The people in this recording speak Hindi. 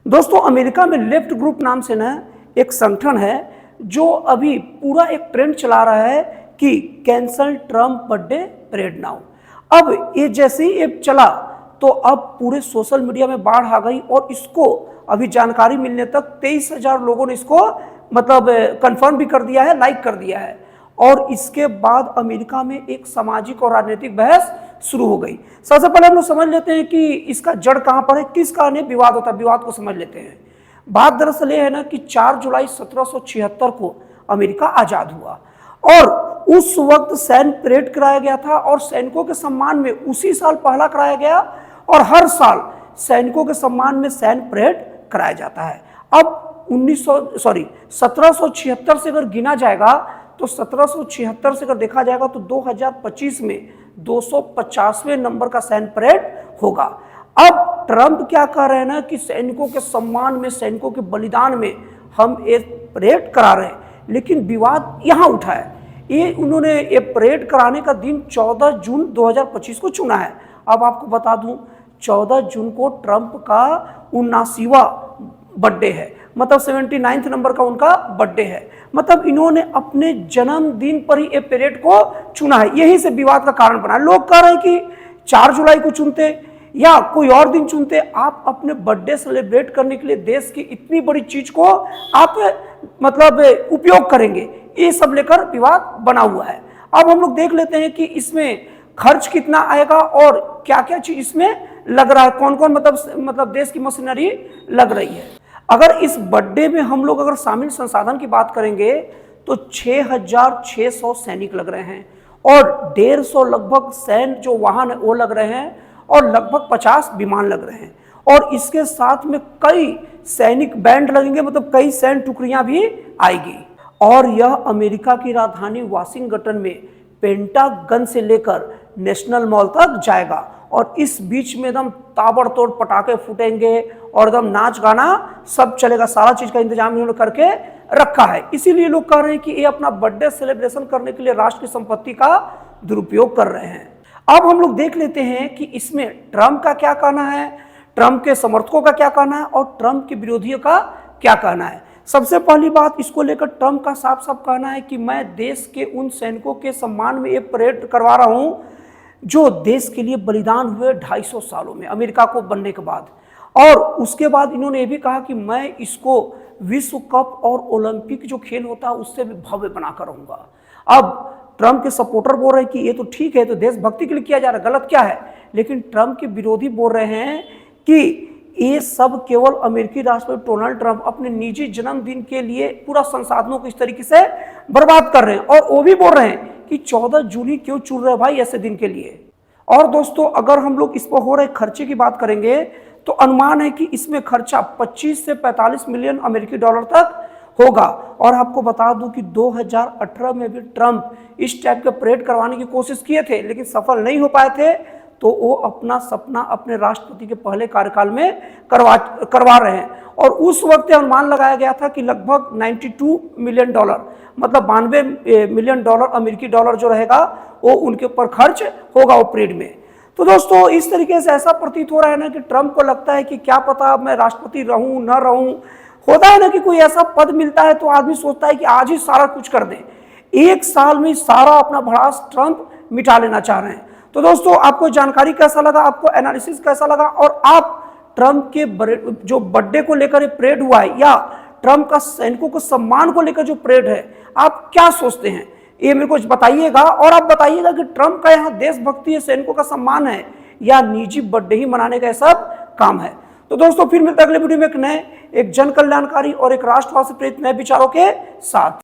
दोस्तों अमेरिका में लेफ्ट ग्रुप नाम से ना एक संगठन है जो अभी पूरा एक ट्रेंड चला रहा है कि cancel Trump birthday parade now. अब ये जैसे ही ये चला तो अब पूरे सोशल मीडिया में बाढ़ आ गई और इसको अभी जानकारी मिलने तक 23,000 लोगों ने इसको मतलब कंफर्म भी कर दिया है, लाइक कर दिया है। और इसके बाद अमेरिका में एक सामाजिक और राजनीतिक बहस शुरू हो गई। सबसे पहले हम लोग समझ लेते हैं कि इसका जड़ कहां पर है, किस कारण विवाद होता है, विवाद को समझ लेते हैं। बात दरअसल ये है ना कि 4 जुलाई 1776 को अमेरिका आजाद हुआ और उस वक्त सैन्य परेड कराया गया था और सैनिकों के सम्मान में उसी साल पहला कराया गया और हर साल सैनिकों के सम्मान में सैन्य परेड कराया जाता है। अब 1776 से अगर गिना जाएगा तो 1776 से अगर देखा जाएगा तो 2025 में 250वें नंबर का सैन्य परेड होगा। अब ट्रंप क्या कह रहे हैं ना कि सैनिकों के सम्मान में, सैनिकों के बलिदान में हम एक परेड करा रहे हैं, लेकिन विवाद यहां उठा है। ये उन्होंने ये परेड कराने का दिन 14 जून 2025 को चुना है। अब आपको बता दूं 14 जून को ट्रंप का 79वां बर्थडे है, मतलब 79 नंबर का उनका बर्थडे है। मतलब इन्होंने अपने जन्मदिन पर ही ये परेड को चुना है, यही से विवाद का कारण बना। लोग कह रहे हैं कि 4 जुलाई को चुनते या कोई और दिन चुनते, आप अपने बर्थडे सेलिब्रेट करने के लिए देश की इतनी बड़ी चीज को आप मतलब उपयोग करेंगे, ये सब लेकर विवाद बना हुआ है। अब हम लोग देख लेते हैं कि इसमें खर्च कितना आएगा और क्या क्या चीज इसमें लग रहा है, कौन कौन मतलब देश की मशीनरी लग रही है। अगर इस बर्थडे में हम लोग अगर शामिल संसाधन की बात करेंगे तो 6,600 सैनिक लग रहे हैं और 150 लगभग सैन्य जो वाहन है वो लग रहे हैं और लगभग 50 विमान लग रहे हैं और इसके साथ में कई सैनिक बैंड लगेंगे, मतलब कई सैन्य टुकड़ियां भी आएगी। और यह अमेरिका की राजधानी वाशिंगटन में पेंटागन से लेकर नेशनल मॉल तक जाएगा और इस बीच में एकदम ताबड़तोड़ पटाखे फूटेंगे और एकदम नाच गाना सब चलेगा। सारा चीज का इंतजाम इन्होंने करके रखा है। इसीलिए लोग कह रहे हैं कि ये अपना बर्थडे सेलिब्रेशन करने के लिए राष्ट्र की संपत्ति का दुरुपयोग कर रहे हैं। अब हम लोग देख लेते हैं कि इसमें ट्रंप का क्या कहना है, ट्रंप के समर्थकों का क्या कहना है और ट्रंप के विरोधियों का क्या कहना है। सबसे पहली बात, इसको लेकर ट्रंप का साफ साफ कहना है कि मैं देश के उन सैनिकों के सम्मान में ये परेड करवा रहा हूं जो देश के लिए बलिदान हुए 250 सालों में अमेरिका को बनने के बाद। और उसके बाद इन्होंने ये भी कहा कि मैं इसको विश्व कप और ओलंपिक जो खेल होता है उससे भी भव्य बनाकर रहूंगा। अब ट्रंप के सपोर्टर बोल रहे हैं कि ये तो ठीक है, तो देशभक्ति के लिए किया जा रहा है, गलत क्या है। लेकिन ट्रंप के विरोधी बोल रहे हैं कि ये सब केवल अमेरिकी राष्ट्रपति डोनाल्ड ट्रंप अपने निजी जन्मदिन के लिए पूरा संसाधनों को इस तरीके से बर्बाद कर रहे हैं। और वो भी बोल रहे हैं कि 14 जून ही क्यों चुन रहे भाई ऐसे दिन के लिए। और दोस्तों अगर हम लोग इस पर हो रहे खर्चे की बात करेंगे तो अनुमान है कि इसमें खर्चा 25 से 45 मिलियन अमेरिकी डॉलर तक होगा। और आपको बता दूं कि 2018 में भी ट्रंप इस टाइप के परेड करवाने की कोशिश किए थे लेकिन सफल नहीं हो पाए थे, तो वो अपना सपना अपने राष्ट्रपति के पहले कार्यकाल में करवा रहे हैं। और उस वक्त अनुमान लगाया गया था कि लगभग 92 मिलियन डॉलर, मतलब 92 मिलियन डॉलर अमेरिकी डॉलर जो रहेगा वो उनके ऊपर खर्च होगा वो परेड में। तो दोस्तों इस तरीके से ऐसा प्रतीत हो रहा है ना कि ट्रंप को लगता है कि क्या पता मैं राष्ट्रपति रहूं न रहूं। होता है ना कि कोई ऐसा पद मिलता है तो आदमी सोचता है कि आज ही सारा कुछ कर दें, एक साल में सारा अपना भड़ास ट्रंप मिटा लेना चाह रहे हैं। तो दोस्तों आपको जानकारी कैसा लगा, आपको एनालिसिस कैसा लगा और आप ट्रंप के जो बर्थडे को लेकर परेड हुआ है या ट्रंप का सैनिकों को सम्मान को लेकर जो परेड है, आप क्या सोचते हैं ये मेरे को बताइएगा। और आप बताइएगा कि ट्रंप का यहाँ देशभक्ति है, सैनिकों का सम्मान है या निजी बर्थडे ही मनाने का सब काम है। तो दोस्तों फिर मिलते हैं अगले वीडियो में एक नए, एक जन कल्याणकारी और एक राष्ट्रवाद से प्रेरित नए विचारों के साथ।